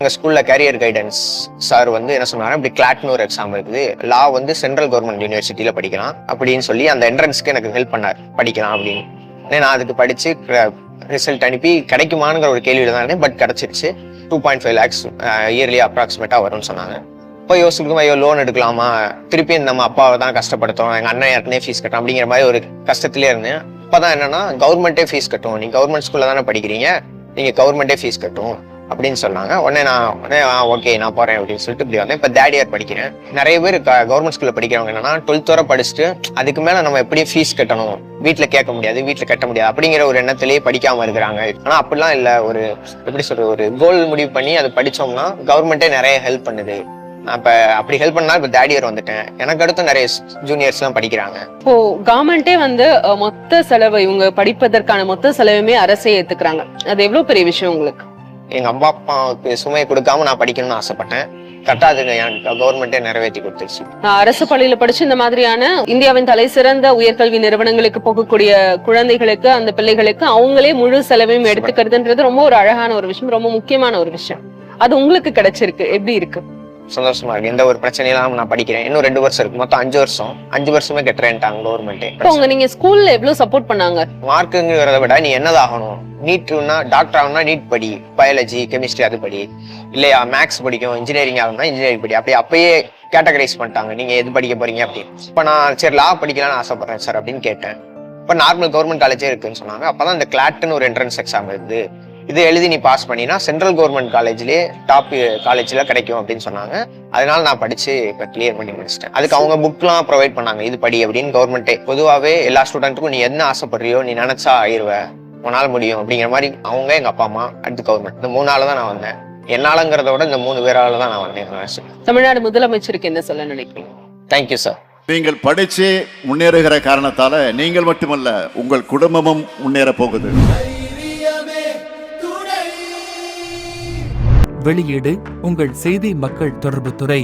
எங்கள் ஸ்கூலில் carrier guidance sir வந்து என்ன சொன்னாங்க, இப்படி கிளாட்னு ஒரு எக்ஸாம் இருக்குது, லா வந்து சென்ட்ரல் கவர்மெண்ட் யூனிவர்சிட்டியில் படிக்கலாம் அப்படின்னு சொல்லி அந்த என்ட்ரன்ஸ்க்கு எனக்கு ஹெல்ப் பண்ணார், படிக்கலாம் அப்படின்னு. நான் அதுக்கு படித்து ரிசல்ட் அனுப்பி கிடைக்குமாங்கிற ஒரு கேள்வியில் தான் இருந்தேன். பட் கிடச்சிருச்சு. 2.5 lakhs இயர்லி அப்ராக்சிமேட்டாக வரும்னு சொன்னாங்க. இப்போ யோசிக்கும், ஐயோ லோன் எடுக்கலாமா, திருப்பி நம்ம அப்பாவை தான் கஷ்டப்படுத்தோம், எங்கள் அண்ணன் ஏற்கனவே ஃபீஸ் கட்டணும் அப்படிங்கிற மாதிரி ஒரு கஷ்டத்துலேயே இருந்தேன். அப்போ தான் என்னன்னா, கவர்மெண்ட்டே ஃபீஸ் கட்டும், நீங்கள் கவர்மெண்ட் ஸ்கூலில் தானே படிக்கிறீங்க, நீங்கள் கவர்மெண்ட்டே ஃபீஸ் கட்டும் அப்படின்னு சொன்னாங்க. உடனே ஓகே நான் போகிறேன் அப்படின்னு சொல்லிட்டு இப்படி வந்தேன். இப்போ தேர்ட் இயர் படிக்கிறேன். நிறைய பேர் கவர்மெண்ட் ஸ்கூலில் படிக்கிறவங்க என்னன்னா 12th வரை படிச்சுட்டு அதுக்கு மேலே நம்ம எப்படியும் ஃபீஸ் கட்டணும், வீட்டில் கேட்க முடியாது, வீட்டில் கட்ட முடியாது அப்படிங்கிற ஒரு எண்ணத்திலேயே படிக்காமல் இருக்கிறாங்க. ஆனால் அப்படிலாம் இல்லை, ஒரு எப்படி சொல்றது, ஒரு கோல் முடிவு பண்ணி அது படித்தோம்னா கவர்மெண்ட்டே நிறைய ஹெல்ப் பண்ணுது. அப்ப அப்படி ஹெல்ப் பண்ணா இப்ப தேர்ட் இயர் வந்துட்டேன். எனக்கு அடுத்து நிறைய ஜூனியர்ஸ் எல்லாம் படிக்கிறாங்க. இப்போ கவர்மெண்டே வந்து மொத்த செலவு, இவங்க படிப்பதற்கான மொத்த செலவுமே அரசே ஏத்துக்கிறாங்க. அது எவ்வளவு பெரிய விஷயம் உங்களுக்கு? எங்க அம்மா அப்பாவுக்கு சுமையை கொடுக்காம நான் படிக்கணும்னு ஆசைப்பட்டேன். கரெக்டா அது கவர்மெண்டே நிறைவேற்றி கொடுத்துருச்சு. அரசு பள்ளியில படிச்சு இந்த மாதிரியான இந்தியாவின் தலை சிறந்த உயர்கல்வி நிறுவனங்களுக்கு போகக்கூடிய குழந்தைகளுக்கு, அந்த பிள்ளைகளுக்கு அவங்களே முழு செலவையும் எடுத்துக்கிறதுன்றது ரொம்ப ஒரு அழகான ஒரு விஷயம், ரொம்ப முக்கியமான ஒரு விஷயம். அது உங்களுக்கு கிடைச்சிருக்கு, எப்படி இருக்கு? சந்தோஷமா இருக்கு. எந்த ஒரு பிரச்சனையும் நான் படிக்கிறேன். இன்னும் 2 வருஷம் இருக்கு, மொத்தம் 5 வருஷம். 5 வருஷமே கட்டுறேன்ட்டாங்க கவர்மெண்டே. உங்க நீங்க ஸ்கூல்ல எவ்வளவு சப்போர்ட் பண்ணாங்க? மார்க்குங்கிறத விட நீ என்னதாகணும், நீட்னா டாக்டர் ஆகணும்னா நீட் படி, பயாலஜி கெமிஸ்ட்ரி அது படி, இல்லையா மேக்ஸ் படிக்கும், இன்ஜினியரிங் ஆகணும்னா இன்ஜினியரிங் படி, அப்படி அப்பயே கேட்டகரைஸ் பண்ணிட்டாங்க, நீங்க எது படிக்க போறீங்க அப்படின்னு. இப்ப நான் சரி லா படிக்கலாம்னு ஆசைப்படுறேன் சார் அப்படின்னு கேட்டேன். இப்ப நார்மல் கவர்மெண்ட் காலேஜே இருக்குன்னு சொன்னாங்க. அப்பதான் இந்த கிளாட்னு ஒரு என்ட்ரன்ஸ் எக்ஸாம் இருக்குது, இது எழுதி நீ பாஸ் பண்ணினா சென்ட்ரல் கவர்மெண்ட் காலேஜ்லயே டாப் காலேஜ்ல கிடைக்கும் அப்படின்னு சொன்னாங்க. அதனால நான் படிச்சு இப்ப கிளியர் பண்ணி முடிச்சிட்டேன். அதுக்கு அவங்க புக்லாம் ப்ரொவைட் பண்ணாங்க, இது படி அப்படின்னு கவர்மெண்ட்டே. பொதுவாகவே எல்லா ஸ்டூடெண்ட்டுக்கும் நீ என்ன ஆசைப்படுறியோ நீ நினைச்சா ஆயிடுவ, உன்னால முடியும் அப்படிங்கிற மாதிரி அவங்க, எங்க அப்பா அம்மா, அடுத்து கவர்மெண்ட், இந்த 3 நாள் தான் நான் வந்தேன். என்னாலங்கிறத விட இந்த 3 பேரால தான் நான் வந்தேன். தமிழ்நாடு முதலமைச்சருக்கு என்ன சொல்ல நினைக்கிறீங்க? Thank you sir. நீங்கள் படிச்சு முன்னேறுகிற காரணத்தால நீங்கள் மட்டுமல்ல, உங்கள் குடும்பமும் முன்னேற போகுது. வெளியீடு உங்கள் செய்தி மக்கள் தொடர்புத்துறை.